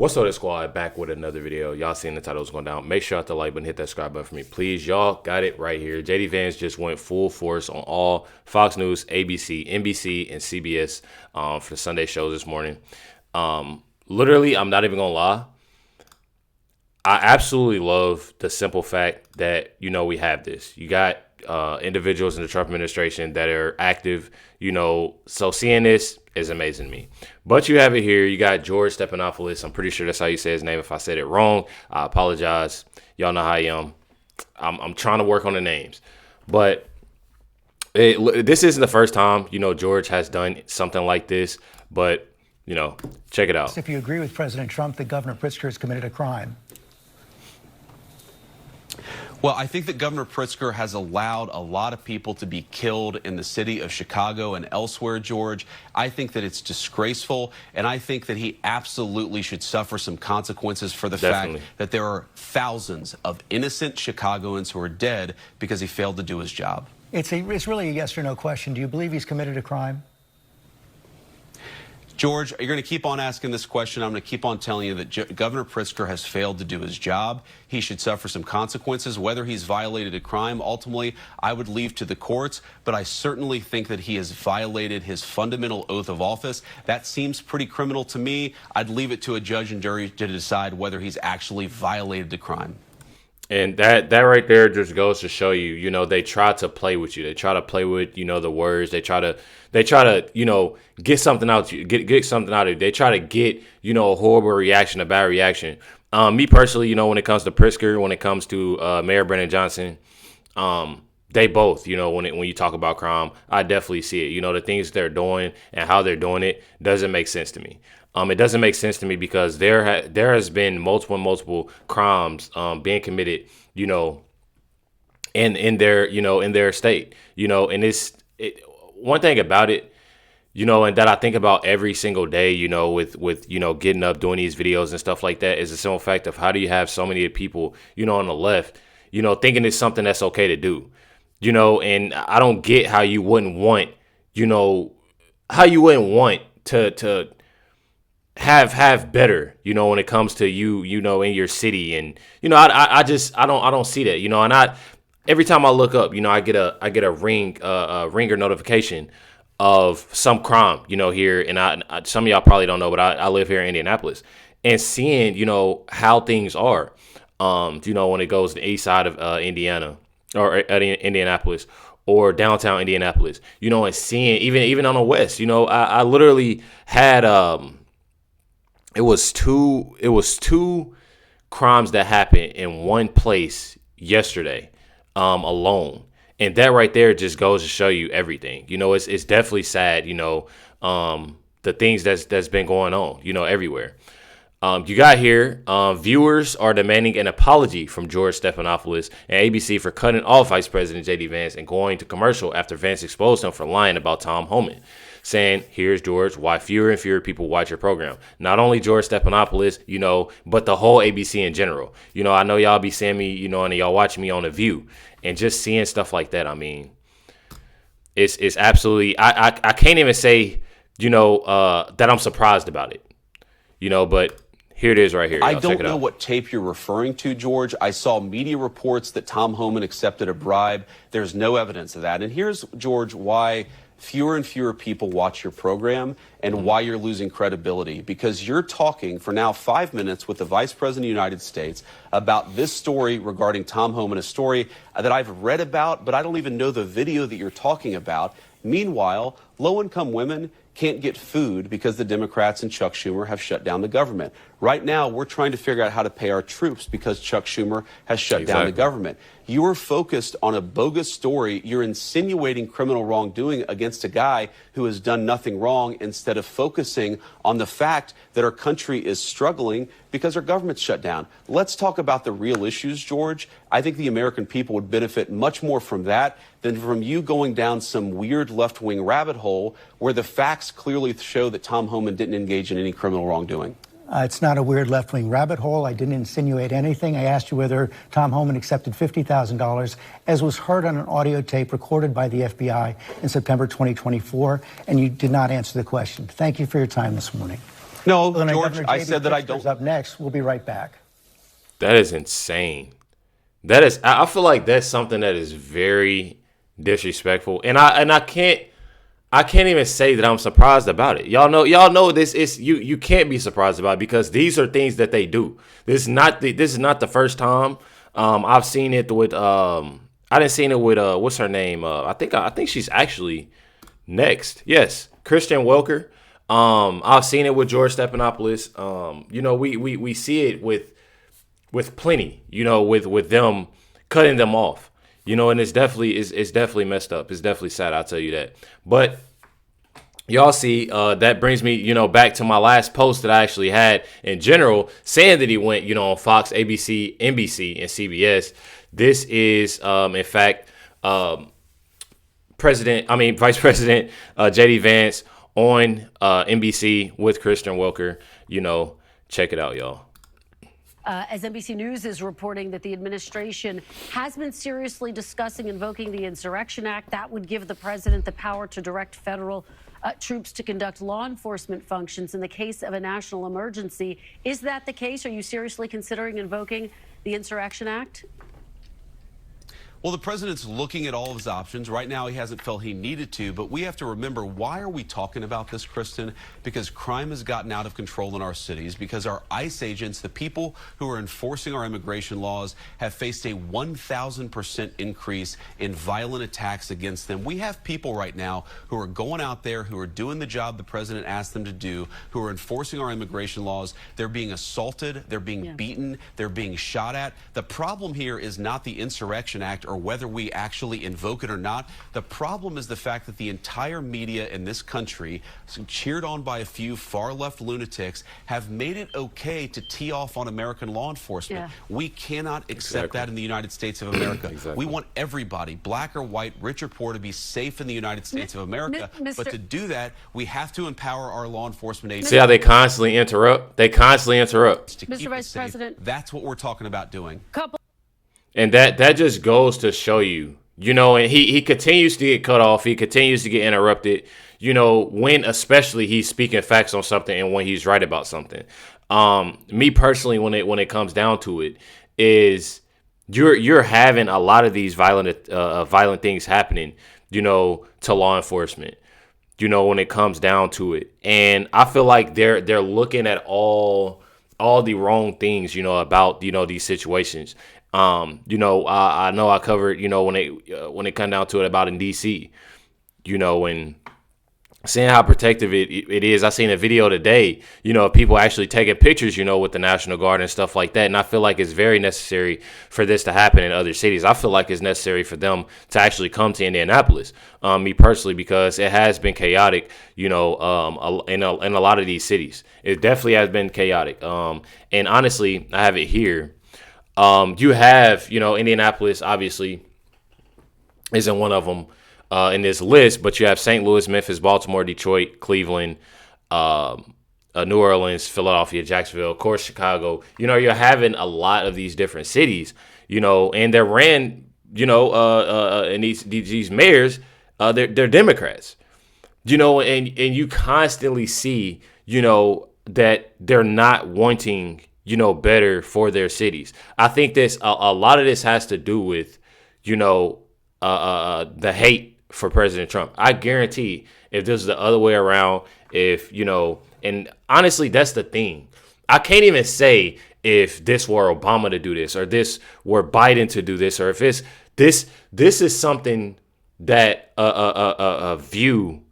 What's up, squad? Back with another video. Y'all seen the titles going down. Make sure to hit the like button, hit that subscribe button for me, please. Y'all got it right here. JD Vance just went full force on all Fox News, ABC, NBC, and CBS for the Sunday shows this morning. Literally, I'm not even gonna lie. I absolutely love the simple fact that, you know, we have this. You got individuals in the Trump administration that are active, you know, so seeing this is amazing to me. But you have it here. You got George Stephanopoulos. I'm pretty sure that's how you say his name. If I said it wrong, I apologize. Y'all know how I am. I'm trying to work on the names. But this isn't the first time, you know, George has done something like this. But, you know, check it out. If you agree with President Trump that Governor Pritzker has committed a crime. Well, I think that Governor Pritzker has allowed a lot of people to be killed in the city of Chicago and elsewhere, George. I think that it's disgraceful, and I think that he absolutely should suffer some consequences for the fact that there are thousands of innocent Chicagoans who are dead because he failed to do his job. It's really a yes or no question. Do you believe he's committed a crime? George, you're going to keep on asking this question. I'm going to keep on telling you that Governor Pritzker has failed to do his job. He should suffer some consequences. Whether he's violated a crime, ultimately, I would leave to the courts. But I certainly think that he has violated his fundamental oath of office. That seems pretty criminal to me. I'd leave it to a judge and jury to decide whether he's actually violated the crime. And that right there just goes to show you, you know, they try to play with you. They try to play with, you know, the words. They try to, you know, get something out to you, get something out of you. They try to get, you know, a horrible reaction, a bad reaction. Me personally, you know, when it comes to Pritzker, when it comes to Mayor Brandon Johnson, they both, you know, when you talk about crime, I definitely see it. You know, the things they're doing and how they're doing it doesn't make sense to me. It doesn't make sense to me because there has been multiple crimes being committed, you know, in their state, you know, and one thing about it, you know, and that I think about every single day, you know, with you know, getting up, doing these videos and stuff like that, is the simple fact of how do you have so many people, you know, on the left, you know, thinking it's something that's okay to do, you know, and I don't get how you wouldn't want, you know, to have better, you know, when it comes to you know, in your city. And, you know, I don't see that, you know, and every time I look up, you know, I get a ringer notification of some crime, you know, here. And some of y'all probably don't know, but I live here in Indianapolis, and seeing, you know, how things are, you know, when it goes to the east side of Indiana or Indianapolis or downtown Indianapolis, you know, and seeing even on the west, you know, I literally had, it was two crimes that happened in one place yesterday, alone. And that right there just goes to show you everything. You know, it's definitely sad, you know, the things that's been going on, you know, everywhere. You got here, viewers are demanding an apology from George Stephanopoulos and ABC for cutting off Vice President JD Vance and going to commercial after Vance exposed him for lying about Tom Homan, saying, here's George, why fewer and fewer people watch your program. Not only George Stephanopoulos, you know, but the whole ABC in general. You know, I know y'all be seeing me, you know, and y'all watching me on The View, and just seeing stuff like that. I mean, it's absolutely, I can't even say, you know, that I'm surprised about it, you know, but here it is right here. I don't know what tape you're referring to, George. I saw media reports that Tom Homan accepted a bribe. There's no evidence of that. And here's, George, why fewer and fewer people watch your program and why you're losing credibility. Because you're talking for now 5 minutes with the Vice President of the United States about this story regarding Tom Homan, a story that I've read about, but I don't even know the video that you're talking about. Meanwhile, low-income women can't get food because the Democrats and Chuck Schumer have shut down the government. Right now, we're trying to figure out how to pay our troops because Chuck Schumer has shut down the government. You are focused on a bogus story. You're insinuating criminal wrongdoing against a guy who has done nothing wrong instead of focusing on the fact that our country is struggling because our government's shut down. Let's talk about the real issues, George. I think the American people would benefit much more from that than from you going down some weird left-wing rabbit hole where the facts clearly show that Tom Homan didn't engage in any criminal wrongdoing. It's not a weird left-wing rabbit hole. I didn't insinuate anything. I asked you whether Tom Homan accepted $50,000, as was heard on an audio tape recorded by the FBI in September 2024, and you did not answer the question. Thank you for your time this morning. No, Illinois George, Governor I J.B. said that I Pritzker's don't. up next. We'll be right back. That is insane. That is, I feel like that's something that is very disrespectful, and I can't even say that I'm surprised about it. Y'all know this is you can't be surprised about it because these are things that they do. This is not the first time. I've seen it with I didn't see it with what's her name? I think she's actually next. Yes, Christian Welker. I've seen it with George Stephanopoulos. We see it with plenty, with them cutting them off, and it's definitely messed up. It's definitely sad. I'll tell you that. But y'all see, that brings me, back to my last post that I actually had in general, saying that he went, on Fox, ABC, NBC, and CBS. This is, in fact, Vice President J.D. Vance on NBC with Christian Welker. Check it out, y'all. As NBC News is reporting that the administration has been seriously discussing invoking the Insurrection Act. That would give the president the power to direct federal troops to conduct law enforcement functions in the case of a national emergency. Is that the case? Are you seriously considering invoking the Insurrection Act? Well, the president's looking at all of his options. Right now, he hasn't felt he needed to, but we have to remember, why are we talking about this, Kristen? Because crime has gotten out of control in our cities, because our ICE agents, the people who are enforcing our immigration laws, have faced a 1,000% increase in violent attacks against them. We have people right now who are going out there, who are doing the job the president asked them to do, who are enforcing our immigration laws. They're being assaulted, they're being beaten, they're being shot at. The problem here is not the Insurrection Act or whether we actually invoke it or not. The problem is the fact that the entire media in this country, cheered on by a few far-left lunatics, have made it okay to tee off on American law enforcement. We cannot accept that in the United States of America. We want everybody, black or white, rich or poor, to be safe in the United States of America. But to do that, we have to empower our law enforcement agencies. See how they constantly interrupt? They constantly interrupt. Mr. Vice President. That's what we're talking about doing. And that just goes to show you, and he continues to get cut off. He continues to get interrupted, when especially he's speaking facts on something and when he's right about something. Me personally, when it comes down to it, is you're having a lot of these violent things happening, to law enforcement, when it comes down to it. And I feel like they're looking at all the wrong things, about, these situations. I know I covered, when it come down to it about in DC, and seeing how protective it is. I seen a video today, people actually taking pictures, with the National Guard and stuff like that. And I feel like it's very necessary for this to happen in other cities. I feel like it's necessary for them to actually come to Indianapolis, me personally, because it has been chaotic, in a lot of these cities. It definitely has been chaotic. And honestly, I have it here. You have, Indianapolis obviously isn't one of them in this list, but you have St. Louis, Memphis, Baltimore, Detroit, Cleveland, New Orleans, Philadelphia, Jacksonville, of course, Chicago. You're having a lot of these different cities, and they're ran, and these mayors, they're Democrats, and you constantly see, that they're not wanting better for their cities. I think this a lot of this has to do with, the hate for President Trump. I guarantee if this is the other way around, and honestly, that's the thing. I can't even say if this were Obama to do this, or this were Biden to do this, or if it's this is something that a view,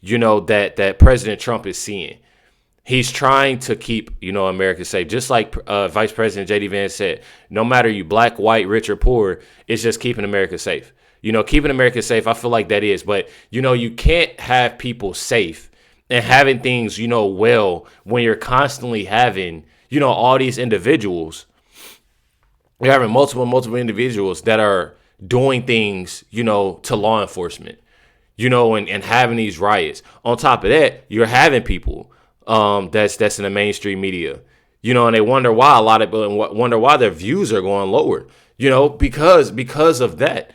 that President Trump is seeing. He's trying to keep, America safe. Just like Vice President J.D. Vance said, no matter you black, white, rich, or poor, it's just keeping America safe. Keeping America safe, I feel like that is. But, you can't have people safe and having things, well, when you're constantly having, all these individuals. You're having multiple individuals that are doing things, to law enforcement, and having these riots. On top of that, you're having people that's in the mainstream media, and they wonder why their views are going lower, because of that.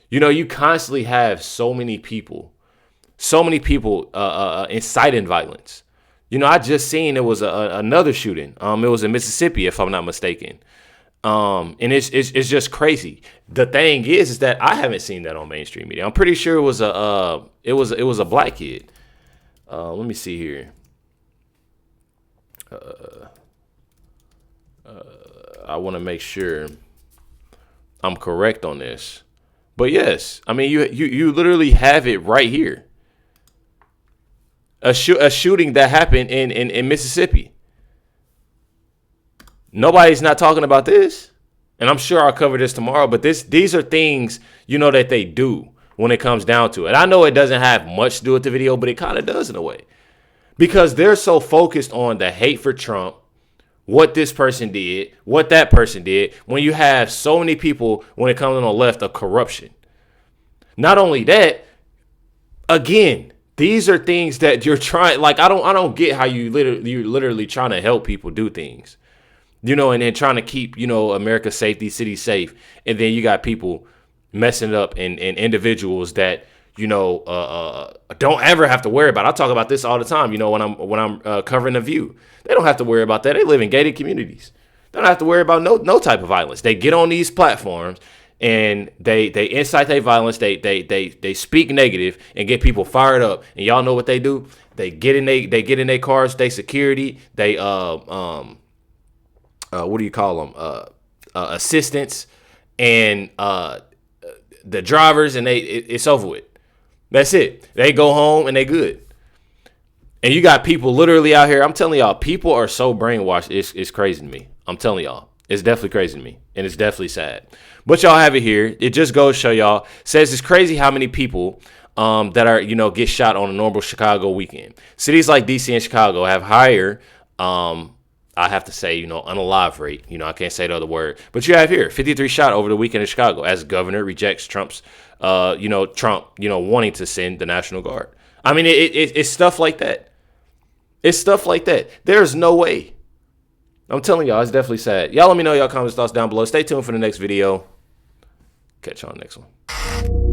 You constantly have so many people inciting violence, You know, I just seen it was another shooting. It was in Mississippi, if I'm not mistaken. And it's just crazy. The thing is that I haven't seen that on mainstream media. I'm pretty sure it was a black kid. Let me see here. I want to make sure I'm correct on this. But yes, I mean you literally have it right here. A shooting that happened in Mississippi. Nobody's not talking about this. And I'm sure I'll cover this tomorrow, but these are things, you know, that they do when it comes down to it. I know it doesn't have much to do with the video, but it kind of does in a way. Because they're so focused on the hate for Trump, what this person did, what that person did, when you have so many people, when it comes on the left, of corruption. Not only that, again, these are things that you're trying, like, I don't get how you're literally trying to help people do things. You know, and then trying to keep, you know, America safe, these cities safe. And then you got people messing up and individuals that, you know, don't ever have to worry about. I talk about this all the time, you know, when I'm covering The View. They don't have to worry about that. They live in gated communities. They don't have to worry about no type of violence. They get on these platforms and they incite their violence. They speak negative and get people fired up. And y'all know what they do? They get in their cars, they security, they what do you call them? Assistants and the drivers, and it's over with. That's it. They go home and they good. And you got people literally out here. I'm telling y'all, people are so brainwashed. It's crazy to me. I'm telling y'all, it's definitely crazy to me, and it's definitely sad. But y'all have it here. It just goes to show y'all. Says it's crazy how many people that are, you know, get shot on a normal Chicago weekend. Cities like DC and Chicago have higher I have to say, you know, unalive rate. You know, I can't say the other word. But you have here 53 shot over the weekend in Chicago as governor rejects Trump, wanting to send the National Guard. I mean, it's stuff like that. It's stuff like that. There's no way. I'm telling y'all, it's definitely sad. Y'all let me know y'all comments, thoughts down below. Stay tuned for the next video. Catch y'all on the next one.